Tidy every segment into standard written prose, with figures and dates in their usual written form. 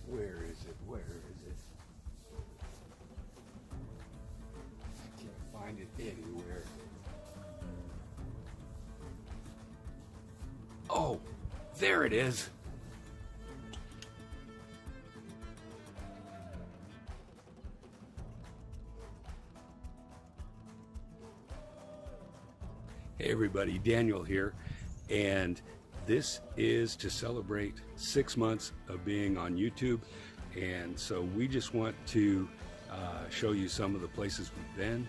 Where is it? Where is it? I can't find it anywhere. Oh, there it is. Hey everybody, Daniel here, and this is to celebrate 6 months of being on YouTube, and so we just want to show you some of the places we've been.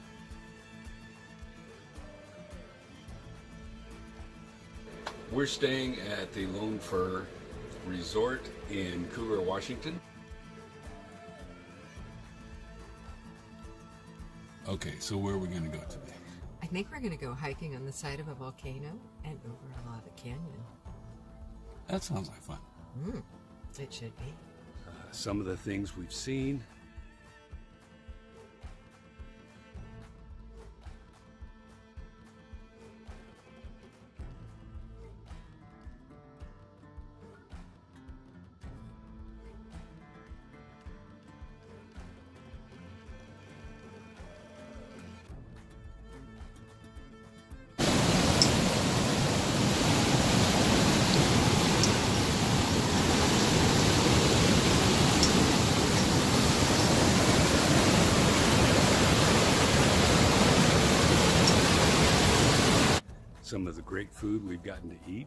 We're staying at the Lone Fir Resort in Cougar, Washington. Okay, so where are we going to go today? I think we're going to go hiking on the side of a volcano and over a lava canyon. That sounds like fun. It should be. Some of the things we've seen. Some of the great food we've gotten to eat.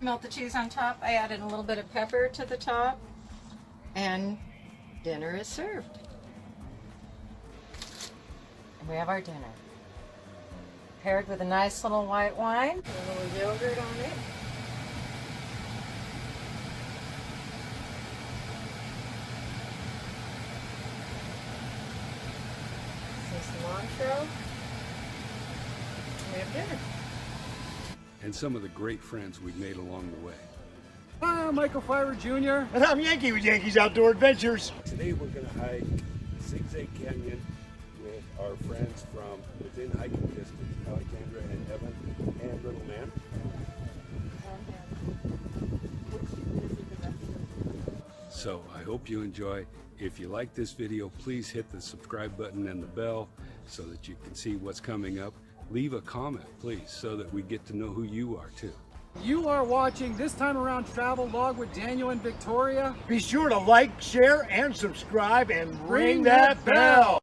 Melt the cheese on top. I added a little bit of pepper to the top, and dinner is served. And we have our dinner. Paired with a nice little white wine, a little yogurt on it. Cilantro. We have dinner. And some of the great friends we've made along the way. Hi, I'm Michael Feyrer Jr. And I'm Yankee with Yankees Outdoor Adventures. Today we're going to hike Zigzag Canyon with our friends from within hiking distance, Alexandra and Evan and Little Man. So I hope you enjoy. If you like this video, please hit the subscribe button and the bell so that you can see what's coming up. Leave a comment, please, so that we get to know who you are too. You are watching This Time Around Travel Log with Daniel and Victoria. Be sure to like, share, and subscribe, and ring that bell.